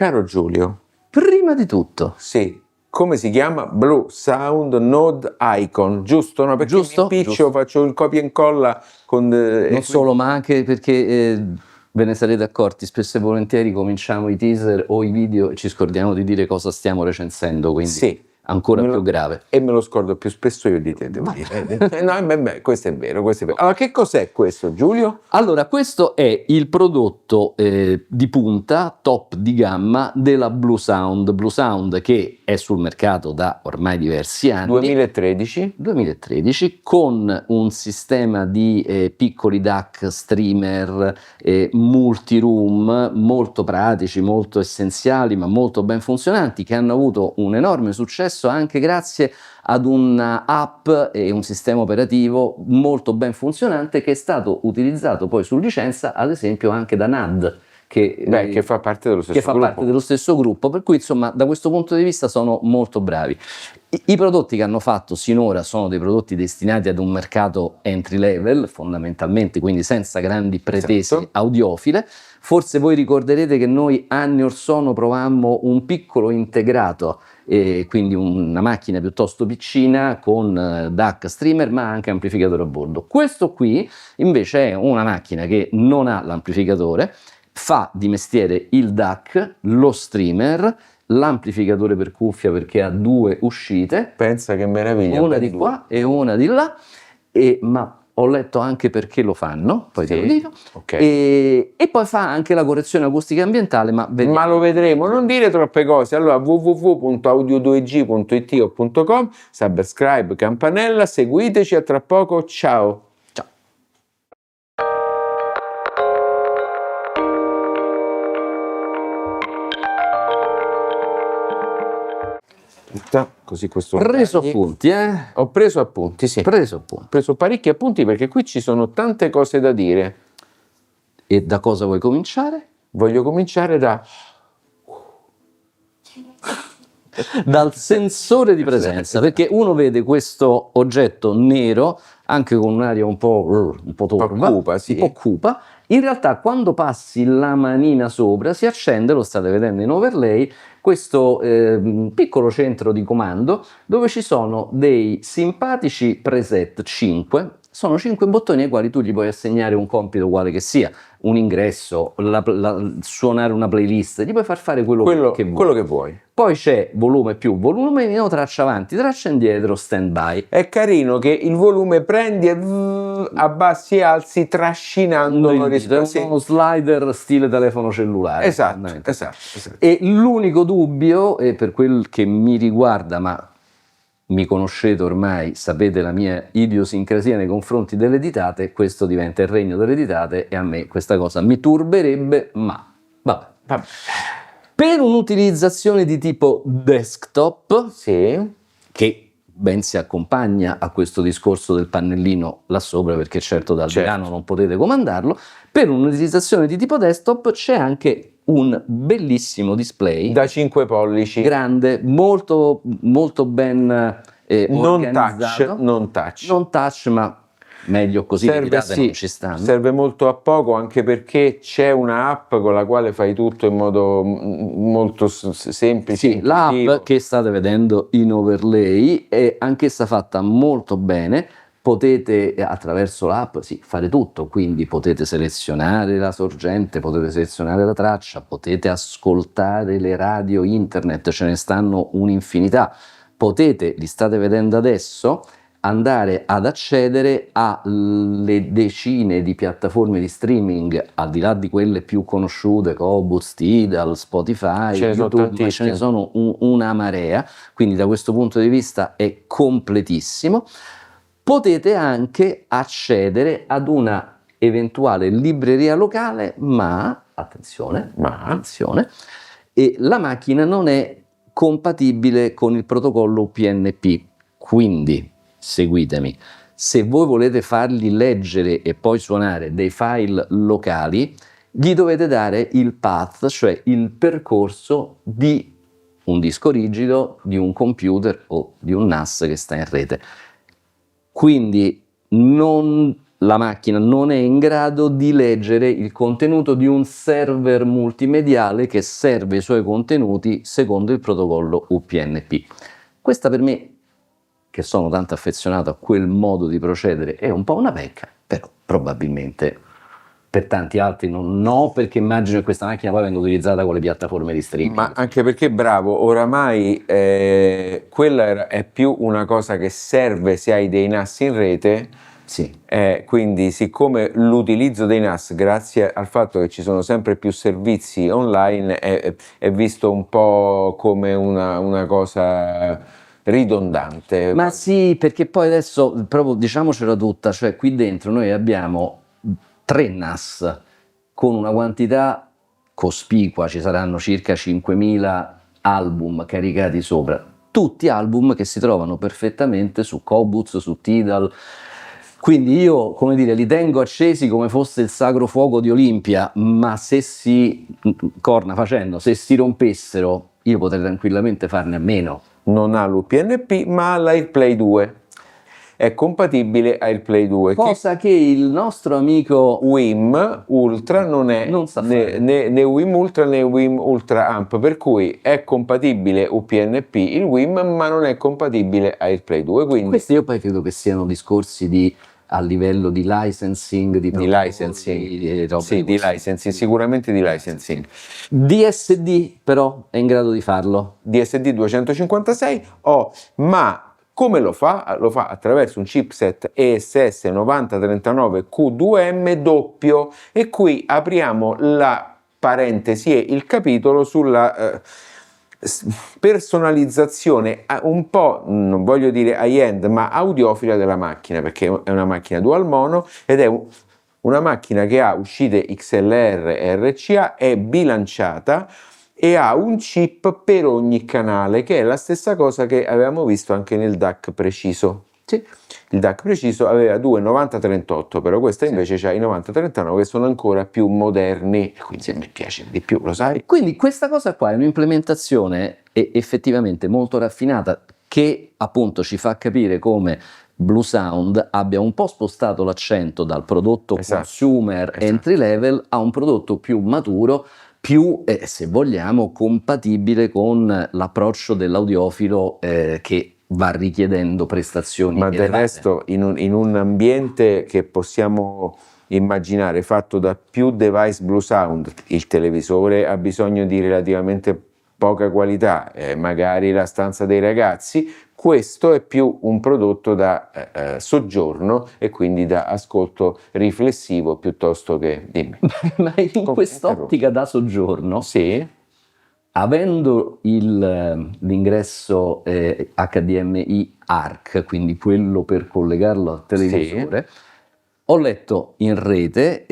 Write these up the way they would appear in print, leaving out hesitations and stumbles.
Caro Giulio, Prima di tutto, sì, come si chiama? Bluesound Node Icon, giusto? No? Perché Giusto? mi impiccio, Giusto. faccio il copia e incolla con... non solo, ma anche perché ve ne sarete accorti, spesso e volentieri cominciamo i teaser o i video e ci scordiamo di dire cosa stiamo recensendo, quindi Sì. ancora più grave. E me lo scordo più spesso io di te, devo dire. No, beh, questo è vero, questo è vero. Allora, che cos'è questo, Giulio? Allora, questo è il prodotto di punta, top di gamma della Bluesound. Bluesound che è sul mercato da ormai diversi anni. 2013, con un sistema di piccoli DAC streamer multi-room molto pratici, molto essenziali, ma molto ben funzionanti, che hanno avuto un enorme successo anche grazie ad una app e un sistema operativo molto ben funzionante che è stato utilizzato poi su licenza ad esempio anche da NAD che fa parte dello stesso gruppo. parte dello stesso gruppo, per cui insomma da questo punto di vista sono molto bravi. I prodotti che hanno fatto sinora sono dei prodotti destinati ad un mercato entry level fondamentalmente, quindi senza grandi pretese Esatto. audiofile. Forse voi ricorderete che noi anni or sono provammo un piccolo integrato, quindi una macchina piuttosto piccina con DAC streamer ma anche amplificatore a bordo. Questo qui invece è una macchina che non ha l'amplificatore, fa di mestiere il DAC, lo streamer, l'amplificatore per cuffia perché ha due uscite, Pensa che meraviglia. una di qua e una di là, ma ho letto anche perché lo fanno, poi te lo dico, Okay. e poi fa anche la correzione acustica ambientale, ma vediamo. Ma lo vedremo, non dire troppe cose. Allora www.audio2g.it o .com, subscribe, campanella, seguiteci, a tra poco, ciao. Ciao. Così questo... Preso appunti, Ho preso appunti, sì. Preso appunti. Ho preso parecchi appunti perché qui ci sono tante cose da dire. E da cosa vuoi cominciare? Voglio cominciare dal sensore di presenza, perché uno vede questo oggetto nero anche con un'aria un po' torva, cupa, sì. un po' cupa. In realtà quando passi la manina sopra si accende, lo state vedendo in overlay, questo piccolo centro di comando dove ci sono dei simpatici preset 5. Sono 5 bottoni ai quali tu gli puoi assegnare un compito quale che sia, un ingresso, suonare una playlist, gli puoi far fare quello che vuoi. quello che vuoi. Poi c'è volume più, volume meno, traccia avanti, traccia indietro, stand by. È carino che il volume prendi e abbassi e alzi trascinandolo È uno slider stile telefono cellulare. Esatto. E l'unico dubbio, per quel che mi riguarda, ma mi conoscete ormai, sapete la mia idiosincrasia nei confronti delle ditate, questo diventa il regno delle ditate e a me questa cosa mi turberebbe, ma vabbè. Per un'utilizzazione di tipo desktop, Sì. che ben si accompagna a questo discorso del pannellino là sopra, perché certo dal divano non potete comandarlo, per un'utilizzazione di tipo desktop c'è anche un bellissimo display da 5 pollici, grande, molto ben organizzato. Non touch, ma meglio così, non ci stanno. Serve molto a poco, anche perché c'è una app con la quale fai tutto in modo molto semplice. Sì, l'app che state vedendo in overlay è anch'essa fatta molto bene. Potete attraverso l'app fare tutto, quindi potete selezionare la sorgente, potete selezionare la traccia, potete ascoltare le radio internet, ce ne stanno un'infinità, potete, li state vedendo adesso, andare ad accedere alle decine di piattaforme di streaming, al di là di quelle più conosciute, Qobuz, Tidal, Spotify, YouTube, ma ce ne sono una marea, quindi da questo punto di vista è completissimo. Potete anche accedere ad una eventuale libreria locale, ma attenzione, e la macchina non è compatibile con il protocollo UPnP, quindi seguitemi, se voi volete fargli leggere e poi suonare dei file locali, gli dovete dare il path, cioè il percorso di un disco rigido, di un computer o di un NAS che sta in rete. Quindi non la macchina non è in grado di leggere il contenuto di un server multimediale che serve i suoi contenuti secondo il protocollo UPnP. Questa per me, che sono tanto affezionato a quel modo di procedere, è un po' una pecca, però probabilmente per tanti altri no, perché immagino che questa macchina poi venga utilizzata con le piattaforme di streaming. Ma anche perché, bravo, oramai quella è più una cosa che serve se hai dei NAS in rete. Sì. Quindi, siccome l'utilizzo dei NAS, grazie al fatto che ci sono sempre più servizi online, è visto un po' come una cosa ridondante. Ma sì, perché poi adesso, proprio diciamocela tutta, cioè qui dentro noi abbiamo 3 NAS con una quantità cospicua, ci saranno circa 5.000 album caricati sopra, tutti album che si trovano perfettamente su Qobuz, su Tidal. Quindi io, come dire, li tengo accesi come fosse il sacro fuoco di Olimpia, ma se corna facendo, se si rompessero, io potrei tranquillamente farne a meno. Non ha l'UPnP, ma ha l'AirPlay 2. È compatibile AirPlay 2. Cosa che il nostro amico WIM Ultra non è non sa fare. né WIM Ultra né WIM Ultra Amp, per cui è compatibile UPnP il WIM, ma non è compatibile AirPlay 2. Quindi questi io poi credo che siano discorsi a livello di licensing, di licensing, sì, di licensing, sicuramente di licensing. DSD però è in grado di farlo. DSD 256 ma come lo fa? Lo fa attraverso un chipset ESS 9039Q2M doppio, e qui apriamo la parentesi e il capitolo sulla personalizzazione un po', non voglio dire high-end, ma audiofila della macchina, perché è una macchina dual mono ed è una macchina che ha uscite XLR e RCA, è bilanciata e ha un chip per ogni canale, che è la stessa cosa che avevamo visto anche nel DAC preciso. Sì. Il DAC preciso aveva due 9038, però questa invece ha i 9039 che sono ancora più moderni, quindi mi piace di più, lo sai? Quindi questa cosa qua è un'implementazione effettivamente molto raffinata, che appunto ci fa capire come Bluesound abbia un po' spostato l'accento dal prodotto consumer entry level a un prodotto più maturo, più, se vogliamo, compatibile con l'approccio dell'audiofilo che va richiedendo prestazioni ma del elevate. resto in un ambiente che possiamo immaginare fatto da più device Bluesound, il televisore ha bisogno di relativamente poca qualità, magari la stanza dei ragazzi, questo è più un prodotto da soggiorno e quindi da ascolto riflessivo piuttosto che... Dimmi. Ma in quest'ottica da soggiorno, sì, avendo l'ingresso HDMI ARC, quindi quello per collegarlo al televisore, sì, ho letto in rete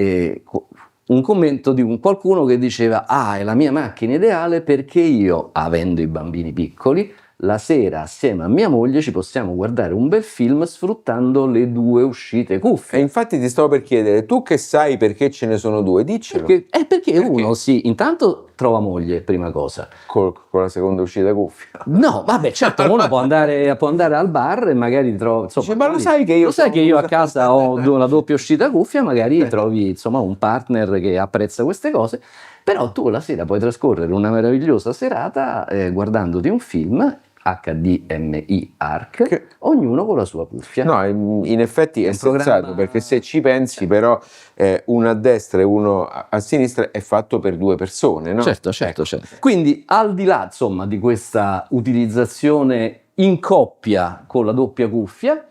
un commento di qualcuno che diceva: è la mia macchina ideale perché io, avendo i bambini piccoli, la sera assieme a mia moglie ci possiamo guardare un bel film sfruttando le 2 uscite cuffie. E infatti ti stavo per chiedere, tu che sai perché ce ne sono 2, diccelo. Perché uno intanto trova moglie, prima cosa. Con la seconda uscita cuffia? No, vabbè, certo, uno può andare al bar e magari trova... Insomma, ma lo sai che io a casa ho la doppia uscita cuffia, magari trovi insomma un partner che apprezza queste cose, però tu la sera puoi trascorrere una meravigliosa serata guardandoti un film HDMI ARC, ognuno con la sua cuffia. No, in effetti è sensato, perché se ci pensi però uno a destra e uno a sinistra è fatto per 2 persone, no? Certo. Quindi al di là insomma di questa utilizzazione in coppia con la doppia cuffia,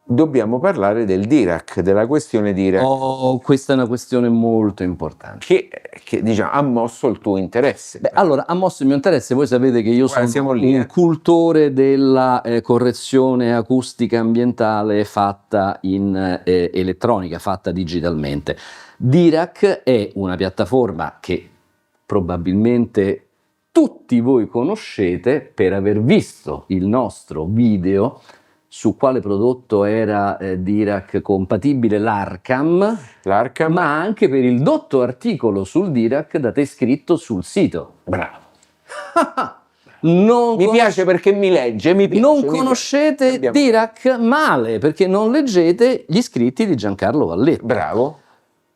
dobbiamo parlare del Dirac, della questione Dirac. Questa è una questione molto importante. Che diciamo, ha mosso il tuo interesse. Allora, ha mosso il mio interesse. Voi sapete che io sono un cultore della correzione acustica ambientale fatta in elettronica, fatta digitalmente. Dirac è una piattaforma che probabilmente tutti voi conoscete per aver visto il nostro video su quale prodotto era Dirac compatibile, l'Arcam, ma anche per il dotto articolo sul Dirac da te scritto sul sito. Bravo. Mi piace perché mi legge, mi piace, non mi conoscete piace. Abbiamo- Dirac male, perché non leggete gli scritti di Giancarlo Valletto. Bravo.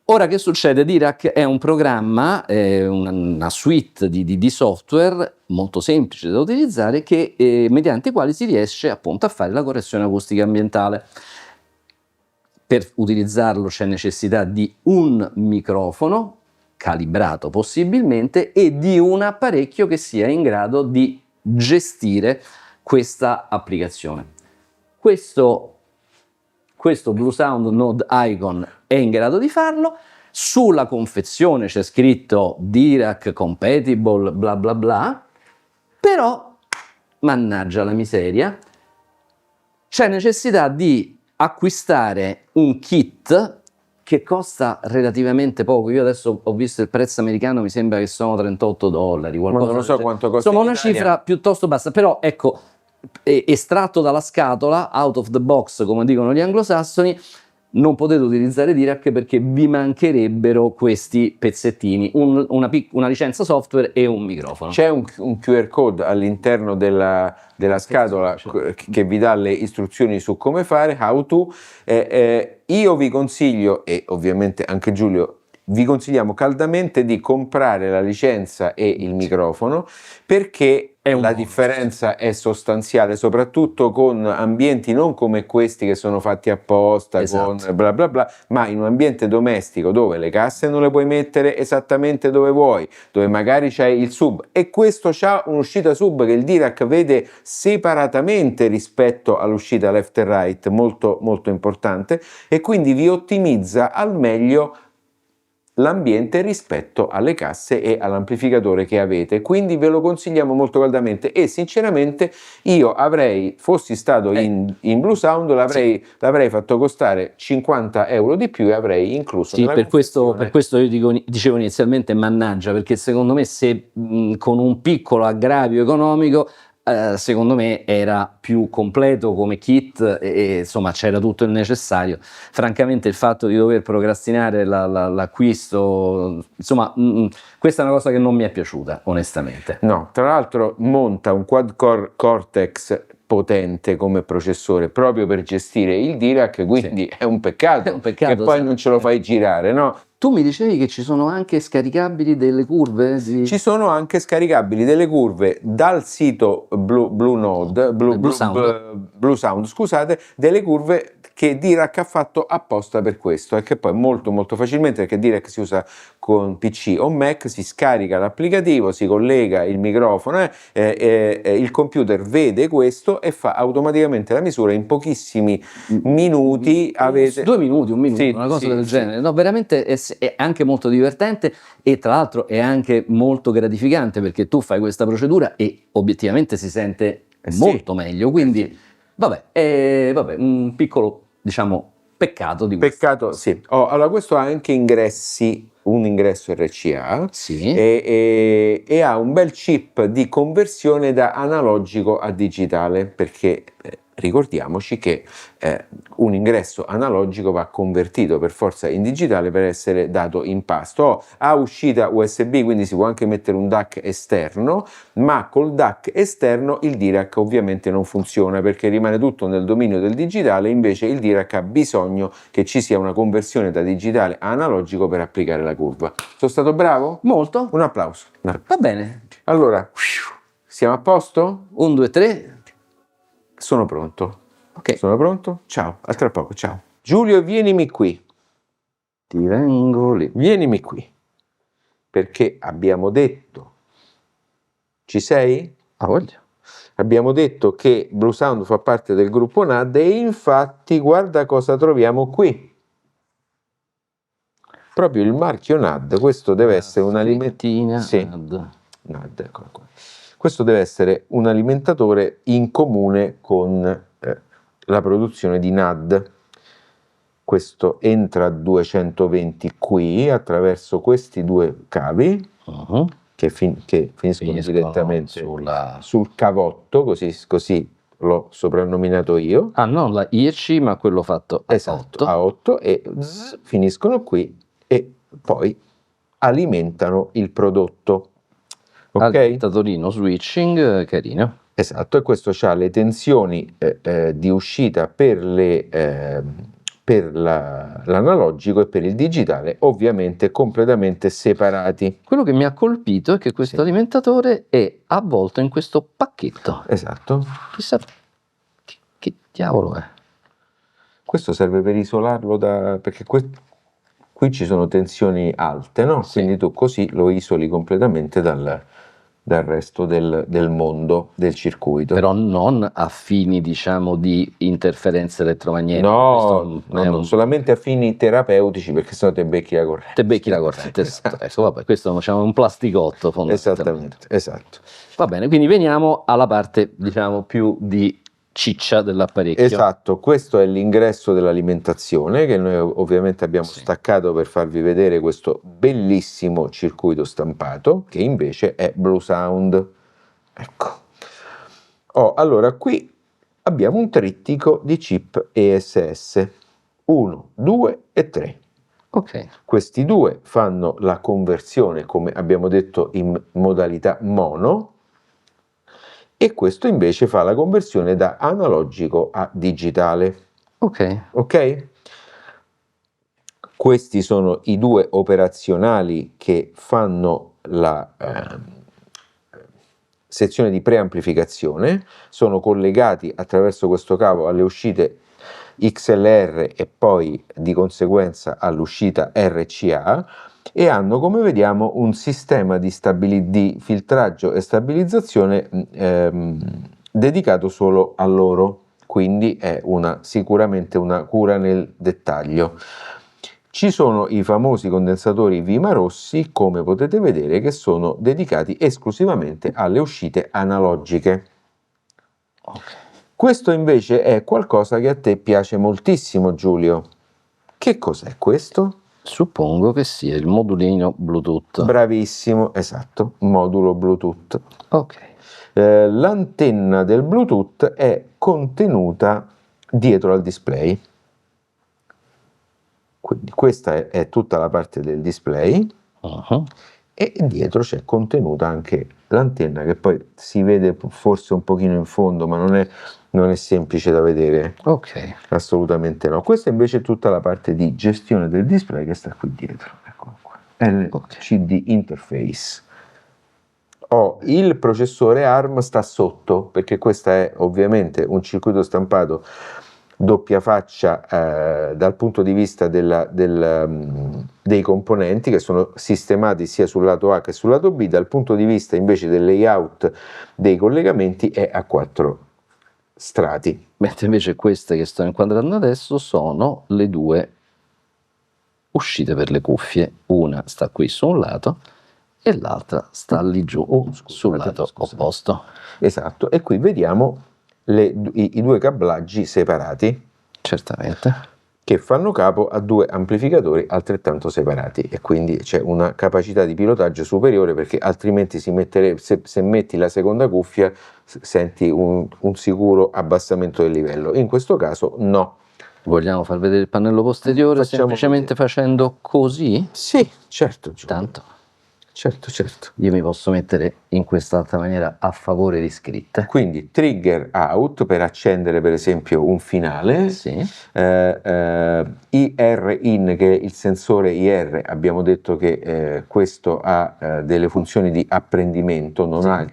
Ora che succede? Dirac è un programma, una suite di software molto semplice da utilizzare mediante i quali si riesce appunto a fare la correzione acustica ambientale. Per utilizzarlo c'è necessità di un microfono calibrato possibilmente e di un apparecchio che sia in grado di gestire questa applicazione. Questo Bluesound Node Icon è in grado di farlo. Sulla confezione c'è scritto Dirac compatible bla bla bla, però mannaggia la miseria, c'è necessità di acquistare un kit che costa relativamente poco. Io adesso ho visto il prezzo americano, mi sembra che sono $38, qualcosa Non lo so del genere. quanto costa Insomma, in una Italia. cifra piuttosto bassa, però ecco, estratto dalla scatola, out of the box, come dicono gli anglosassoni, non potete utilizzare Dirac perché vi mancherebbero questi pezzettini, una licenza software e un microfono. C'è un QR code all'interno della scatola che vi dà le istruzioni su come fare, how to. Io vi consiglio, e ovviamente anche Giulio, vi consigliamo caldamente di comprare la licenza e il microfono, perché la differenza è sostanziale, soprattutto con ambienti non come questi che sono fatti apposta, Esatto. con bla bla bla, ma in un ambiente domestico dove le casse non le puoi mettere esattamente dove vuoi, dove magari c'è il sub, e questo c'ha un'uscita sub che il Dirac vede separatamente rispetto all'uscita left e right, molto molto importante, e quindi vi ottimizza al meglio l'ambiente rispetto alle casse e all'amplificatore che avete. Quindi ve lo consigliamo molto caldamente, e sinceramente io fossi stato in Bluesound, l'avrei fatto costare 50 euro di più e avrei incluso Sì, nella per questo confezione. io dicevo inizialmente mannaggia, perché secondo me se con un piccolo aggravio economico, secondo me era più completo come kit e insomma c'era tutto il necessario. Francamente il fatto di dover procrastinare l'acquisto, insomma, questa è una cosa che non mi è piaciuta, onestamente. No, tra l'altro monta un quad-core Cortex potente come processore proprio per gestire il Dirac, quindi Sì. è un peccato, È un peccato, che poi sì. non ce lo fai girare, no? Tu mi dicevi che ci sono anche scaricabili delle curve? Ci sono anche scaricabili delle curve dal sito Bluesound, scusate, delle curve che Dirac ha fatto apposta per questo, e che poi molto molto facilmente, perché Dirac si usa con PC o Mac, si scarica l'applicativo, si collega il microfono, il computer vede questo e fa automaticamente la misura in pochissimi minuti. Avete 2 minuti, 1 minuto, Sì, una cosa sì, del sì. genere. No, veramente è anche molto divertente, e tra l'altro è anche molto gratificante perché tu fai questa procedura e obiettivamente si sente sì. molto meglio. Quindi, vabbè, un piccolo, diciamo, peccato di questo. Peccato, sì. Allora, questo ha anche un ingresso RCA, Sì. e ha un bel chip di conversione da analogico a digitale, perché ricordiamoci che un ingresso analogico va convertito per forza in digitale per essere dato in pasto. Ha uscita USB, quindi si può anche mettere un DAC esterno, ma col DAC esterno il Dirac ovviamente non funziona, perché rimane tutto nel dominio del digitale. Invece il Dirac ha bisogno che ci sia una conversione da digitale a analogico per applicare la curva. Sono stato bravo? Molto. Un applauso. Va bene. Allora, siamo a posto? 1, 2, 3. Sono pronto. Ok. Sono pronto? Ciao, a tra poco, ciao. Giulio, vienimi qui. Ti vengo lì. Vienimi qui. Perché abbiamo detto... Ci sei? Ah, voglio. Abbiamo detto che Bluesound fa parte del gruppo NAD, e infatti guarda cosa troviamo qui. Proprio il marchio NAD. Questo deve essere un alimentatore. Sì. NAD, eccola qua. Questo deve essere un alimentatore in comune con la produzione di NAD. Questo entra a 220 qui attraverso questi due cavi che finiscono direttamente sul cavotto, così l'ho soprannominato io. Ah, non la IEC, ma quello fatto a Esatto, 8. a 8, e finiscono qui e poi alimentano il prodotto. Adaptatorino switching, carino. Esatto, e questo ha le tensioni di uscita per l'analogico e per il digitale, ovviamente completamente separati. Quello che mi ha colpito è che questo alimentatore è avvolto in questo pacchetto. Esatto. Chissà che diavolo è. Questo serve per isolarlo perché qui ci sono tensioni alte, no? Sì. Quindi tu così lo isoli completamente dal resto del mondo, del circuito. Però non a fini, diciamo, di interferenze elettromagnetiche. No, solamente a fini terapeutici, perché sennò te becchi la corrente. Te becchi la corrente, esatto. Ecco, vabbè, questo diciamo, è un plasticotto fondamentalmente. Esattamente, esatto. Va bene, quindi veniamo alla parte, diciamo, più di ciccia dell'apparecchio. Esatto, questo è l'ingresso dell'alimentazione che noi ovviamente abbiamo staccato per farvi vedere questo bellissimo circuito stampato che invece è Bluesound. Ecco. Allora qui abbiamo un trittico di chip ESS 1, 2 e 3. Ok. Questi due fanno la conversione, come abbiamo detto, in modalità mono, e questo invece fa la conversione da analogico a digitale. Ok? Questi sono i due operazionali che fanno la sezione di preamplificazione, sono collegati attraverso questo cavo alle uscite XLR e poi di conseguenza all'uscita RCA, e hanno, come vediamo, un sistema di filtraggio e stabilizzazione dedicato solo a loro, quindi è sicuramente una cura nel dettaglio. Ci sono i famosi condensatori Vima Rossi, come potete vedere, che sono dedicati esclusivamente alle uscite analogiche. Questo invece è qualcosa che a te piace moltissimo, Giulio. Che cos'è questo? Suppongo che sia il modulino Bluetooth. Bravissimo, esatto, modulo Bluetooth. Ok. L'antenna del Bluetooth è contenuta dietro al display. Quindi questa è tutta la parte del display, e dietro c'è contenuta anche l'antenna, che poi si vede forse un pochino in fondo, ma non è semplice da vedere. Ok. Assolutamente no. Questa invece è tutta la parte di gestione del display che sta qui dietro. Eccolo qua. LCD interface. Il processore ARM sta sotto, perché questo è ovviamente un circuito stampato doppia faccia dal punto di vista dei componenti, che sono sistemati sia sul lato A che sul lato B. Dal punto di vista invece del layout dei collegamenti è a 4 strati. Mentre invece queste che sto inquadrando adesso sono le due uscite per le cuffie. Una sta qui su un lato e l'altra sta lì giù sul lato opposto. Esatto, e qui vediamo i due cablaggi separati. Certamente. Che fanno capo a due amplificatori altrettanto separati, e quindi c'è una capacità di pilotaggio superiore, perché altrimenti se metti la seconda cuffia senti un sicuro abbassamento del livello. In questo caso no. Vogliamo far vedere il pannello posteriore semplicemente facendo così? Sì, certo. Tanto. Certo. Io mi posso mettere in quest'altra maniera a favore di scritte. Quindi trigger out per accendere per esempio un finale. Sì. IR in, che è il sensore IR, abbiamo detto che questo ha delle funzioni di apprendimento, non ha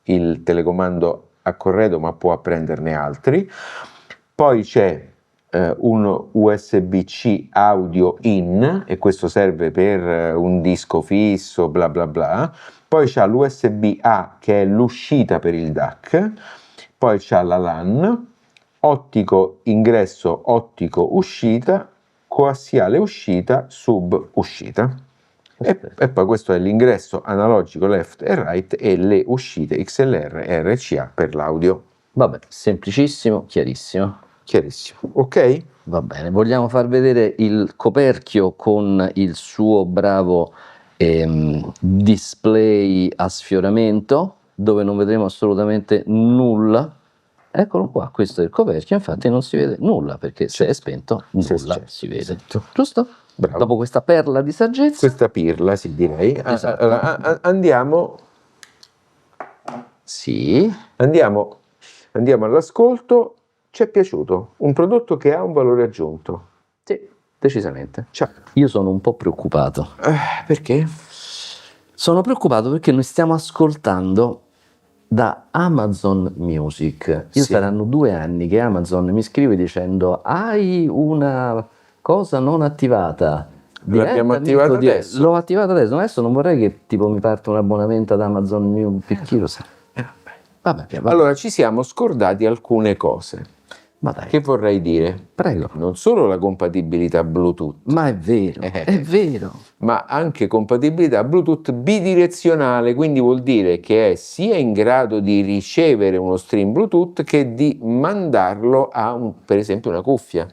il telecomando a corredo ma può apprenderne altri. Poi c'è un USB-C audio in, e questo serve per un disco fisso, bla bla bla. Poi c'ha l'USB-A, che è l'uscita per il DAC. Poi c'ha la LAN, ottico ingresso, ottico uscita, coassiale uscita, sub uscita. E poi questo è l'ingresso analogico left e right e le uscite XLR e RCA per l'audio. Vabbè, semplicissimo, chiarissimo. Ok? Va bene, vogliamo far vedere il coperchio con il suo bravo display a sfioramento, dove non vedremo assolutamente nulla. Eccolo qua, questo è il coperchio, infatti non si vede nulla, perché se è spento nulla si vede. Esatto. Giusto? Bravo. Dopo questa perla di saggezza. Questa pirla, sì, direi. Esatto. Andiamo Sì. Andiamo all'ascolto. Ci è piaciuto? Un prodotto che ha un valore aggiunto. Sì, decisamente. Ciao. Io sono un po' preoccupato. Perché? Sono preoccupato perché noi stiamo ascoltando da Amazon Music. Sì. Saranno 2 anni che Amazon mi scrive dicendo: hai una cosa non attivata. L'abbiamo attivata adesso. L'ho attivata adesso non vorrei che tipo mi parte un abbonamento ad Amazon Music. Chi lo sa? Vabbè. Allora, ci siamo scordati alcune cose. Ma dai, Che vorrei dire? prego. Non solo la compatibilità Bluetooth, Ma è vero. ma anche compatibilità Bluetooth bidirezionale, quindi vuol dire che è sia in grado di ricevere uno stream Bluetooth che di mandarlo a per esempio una cuffia.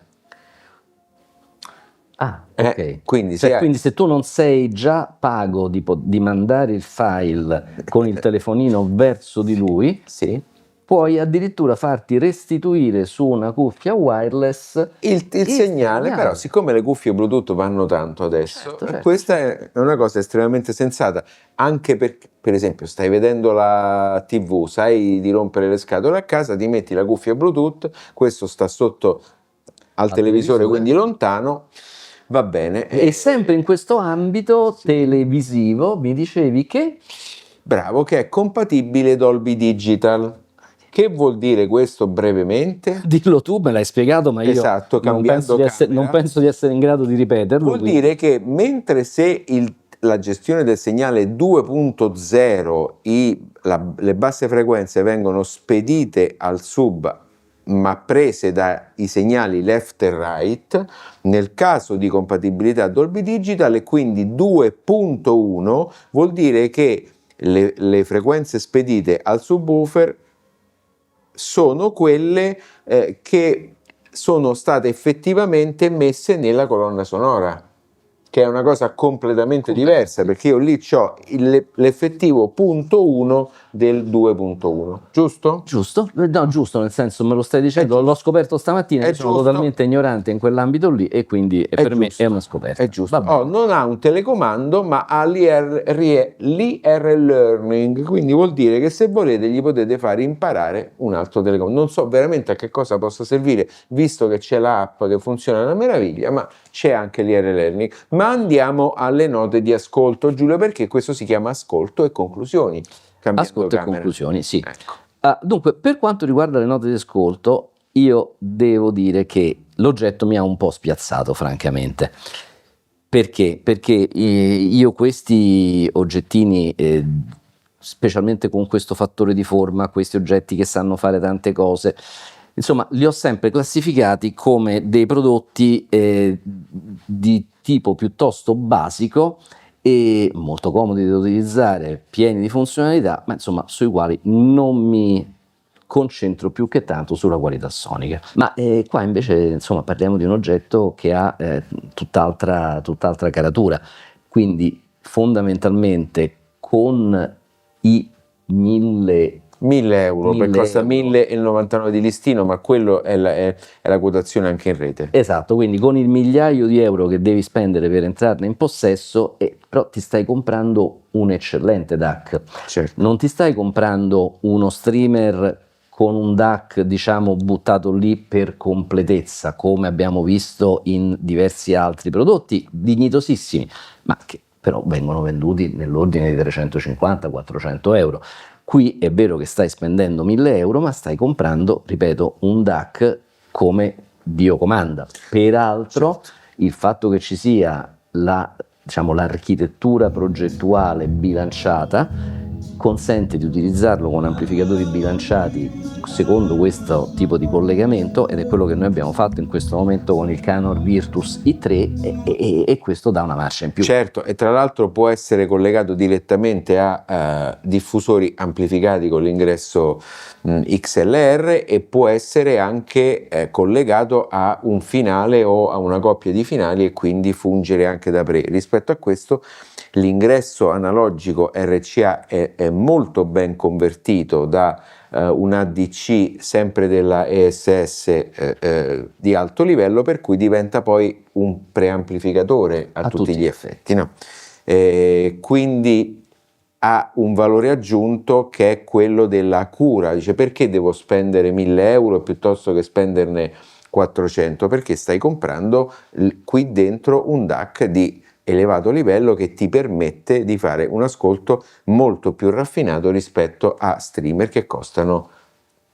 Ah, ok. Quindi, quindi se tu non sei già pago di mandare il file con il telefonino verso di lui, sì, puoi addirittura farti restituire su una cuffia wireless il segnale, però siccome le cuffie Bluetooth vanno tanto adesso, certo. Questa è una cosa estremamente sensata, anche perché, per esempio, stai vedendo la TV, sai di rompere le scatole a casa, ti metti la cuffia Bluetooth, questo sta sotto al televisore, quindi lontano, va bene. E sempre in questo ambito televisivo mi dicevi che? Bravo, che è compatibile Dolby Digital. Che vuol dire questo brevemente? Dillo tu, me l'hai spiegato, ma io Esatto, non penso di essere in grado di ripeterlo. Vuol dire che mentre se la gestione del segnale 2.0, le basse frequenze vengono spedite al sub ma prese dai segnali left e right, nel caso di compatibilità Dolby Digital e quindi 2.1 vuol dire che le frequenze spedite al subwoofer sono quelle che sono state effettivamente messe nella colonna sonora, che è una cosa completamente diversa, perché io lì ho l'effettivo punto 1 del 2.1, giusto? Giusto? No, giusto, nel senso me lo stai dicendo, l'ho scoperto stamattina, io sono totalmente ignorante in quell'ambito lì e quindi per me è una scoperta. È giusto. Non ha un telecomando, ma ha l'IR Learning, quindi vuol dire che se volete gli potete fare imparare un altro telecomando. Non so veramente a che cosa possa servire, visto che c'è l'app che funziona una meraviglia, ma c'è anche l'IR Learning. Ma andiamo alle note di ascolto, Giulio, perché questo si chiama ascolto e conclusioni. Ascolto e conclusioni, sì. Ecco. Dunque, per quanto riguarda le note di ascolto, io devo dire che l'oggetto mi ha un po' spiazzato, francamente. Perché? Perché io questi oggettini, specialmente con questo fattore di forma, questi oggetti che sanno fare tante cose, insomma, li ho sempre classificati come dei prodotti di tipo piuttosto basico e molto comodi da utilizzare, pieni di funzionalità, ma insomma sui quali non mi concentro più che tanto sulla qualità sonica. Ma qua invece insomma parliamo di un oggetto che ha tutt'altra caratura, quindi fondamentalmente con i 1.000 euro, perché costa 1.099 di listino, ma quello è la quotazione anche in rete. Esatto, quindi con il migliaio di euro che devi spendere per entrarne in possesso, però ti stai comprando un eccellente DAC. Certo. Non ti stai comprando uno streamer con un DAC, diciamo, buttato lì per completezza, come abbiamo visto in diversi altri prodotti dignitosissimi, ma che però vengono venduti nell'ordine di 350-400 euro. Qui è vero che stai spendendo 1.000 euro, ma stai comprando, ripeto, un DAC come Dio comanda. Peraltro, il fatto che ci sia l'architettura progettuale bilanciata consente di utilizzarlo con amplificatori bilanciati secondo questo tipo di collegamento, ed è quello che noi abbiamo fatto in questo momento con il Canor Virtus i3 e questo dà una marcia in più. Certo, e tra l'altro può essere collegato direttamente a diffusori amplificati con l'ingresso XLR e può essere anche collegato a un finale o a una coppia di finali e quindi fungere anche da pre. Rispetto a questo l'ingresso analogico RCA è molto ben convertito da un ADC sempre della ESS di alto livello, per cui diventa poi un preamplificatore a tutti gli effetti, no? Quindi ha un valore aggiunto che è quello della cura. Dice: perché devo spendere 1.000 euro piuttosto che spenderne 400? Perché stai comprando qui dentro un DAC di elevato livello che ti permette di fare un ascolto molto più raffinato rispetto a streamer che costano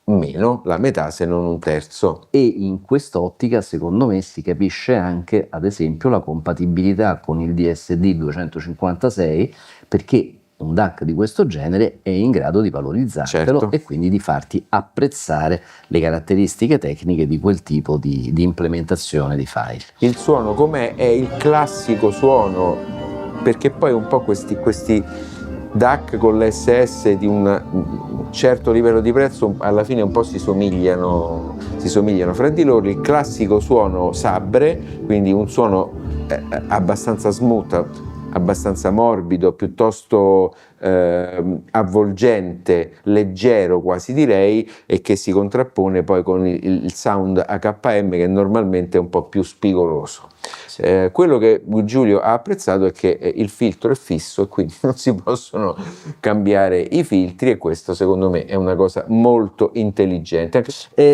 meno, la metà se non un terzo. E in quest'ottica, secondo me, si capisce anche, ad esempio, la compatibilità con il DSD 256, perché un DAC di questo genere è in grado di valorizzartelo, Certo. e quindi di farti apprezzare le caratteristiche tecniche di quel tipo di implementazione di file. Il suono com'è? È il classico suono, perché poi un po' questi DAC con l'SS di un certo livello di prezzo alla fine un po' si somigliano fra di loro. Il classico suono Sabre, quindi un suono abbastanza smooth, abbastanza morbido, piuttosto avvolgente, leggero quasi direi, e che si contrappone poi con il sound AKM che normalmente è un po' più spigoloso. Quello che Giulio ha apprezzato è che il filtro è fisso e quindi non si possono cambiare i filtri, e questo secondo me è una cosa molto intelligente.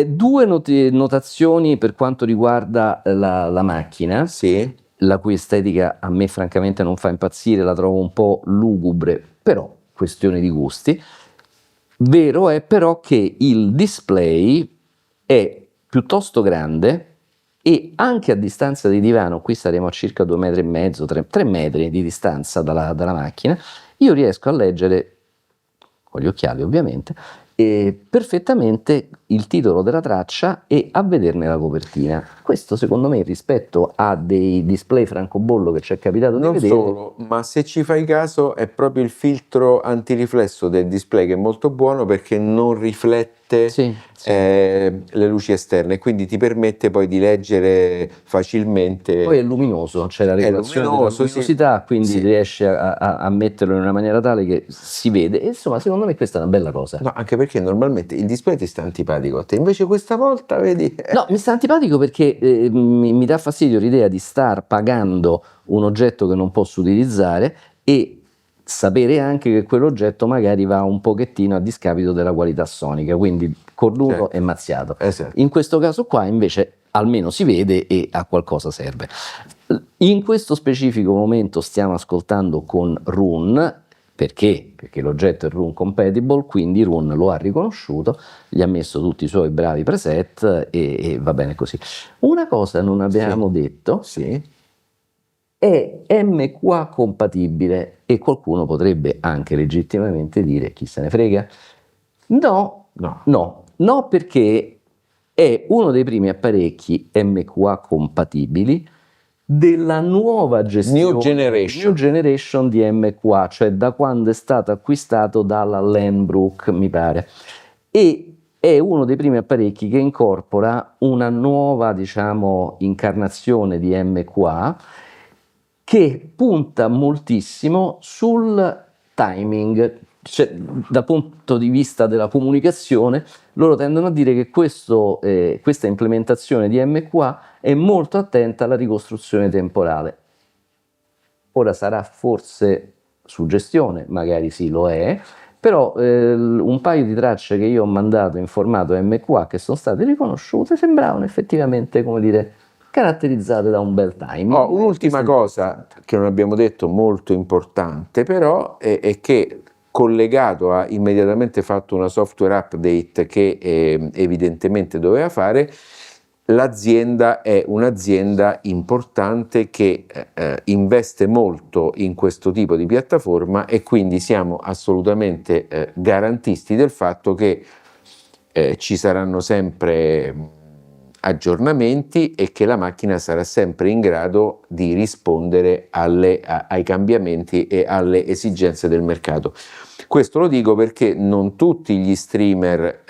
Due notazioni per quanto riguarda la macchina. Sì. La cui estetica a me francamente non fa impazzire, la trovo un po' lugubre, però questione di gusti. Vero è però che il display è piuttosto grande, e anche a distanza di divano, qui saremo a circa 2,5 metri, 3 metri di distanza dalla macchina, io riesco a leggere, con gli occhiali ovviamente, perfettamente il titolo della traccia e a vederne la copertina. Questo secondo me, rispetto a dei display francobollo che ci è capitato non di vedere, solo, ma se ci fai caso è proprio il filtro antiriflesso del display che è molto buono, perché non riflette sì. le luci esterne, quindi ti permette poi di leggere facilmente. Poi è luminoso, c'è la regolazione della luminosità, quindi sì. riesce a metterlo in una maniera tale che si vede, e insomma secondo me questa è una bella cosa. No, anche perché normalmente il display ti sta antipatico a te, invece questa volta vedi. No, mi sta antipatico perché mi dà fastidio l'idea di star pagando un oggetto che non posso utilizzare e sapere anche che quell'oggetto magari va un pochettino a discapito della qualità sonica, quindi cornuto Certo. e mazziato. Esatto. In questo caso qua invece almeno si vede e a qualcosa serve. In questo specifico momento stiamo ascoltando con Roon. Perché? Perché l'oggetto è Roon compatible, quindi Roon lo ha riconosciuto, gli ha messo tutti i suoi bravi preset e va bene così. Una cosa non abbiamo detto, Sì. è MQA compatibile, e qualcuno potrebbe anche legittimamente dire: chi se ne frega? No, perché è uno dei primi apparecchi MQA compatibili della nuova gestione, New generation di MQA, cioè da quando è stato acquistato dalla Lenbrook, mi pare, e è uno dei primi apparecchi che incorpora una nuova, diciamo, incarnazione di MQA che punta moltissimo sul timing. Cioè, dal punto di vista della comunicazione, loro tendono a dire che questa implementazione di MQA è molto attenta alla ricostruzione temporale. Ora sarà forse suggestione, magari sì lo è, però un paio di tracce che io ho mandato in formato MQA che sono state riconosciute sembravano effettivamente, come dire, caratterizzate da un bel timing. Un'ultima cosa che non abbiamo detto, molto importante però, è che collegato ha immediatamente fatto una software update che evidentemente doveva fare. L'azienda è un'azienda importante che investe molto in questo tipo di piattaforma, e quindi siamo assolutamente garantisti del fatto che ci saranno sempre aggiornamenti e che la macchina sarà sempre in grado di rispondere ai cambiamenti e alle esigenze del mercato. Questo lo dico perché non tutti gli streamer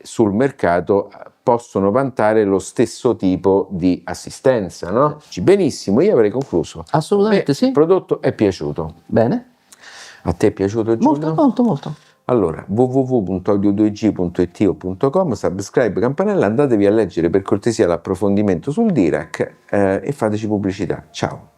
sul mercato possono vantare lo stesso tipo di assistenza, no? Benissimo, io avrei concluso. Assolutamente sì. Il prodotto è piaciuto. Bene. A te è piaciuto, Giulio? Molto. Allora, www.audio2g.it o .com, subscribe, campanella, andatevi a leggere per cortesia l'approfondimento sul Dirac e fateci pubblicità. Ciao!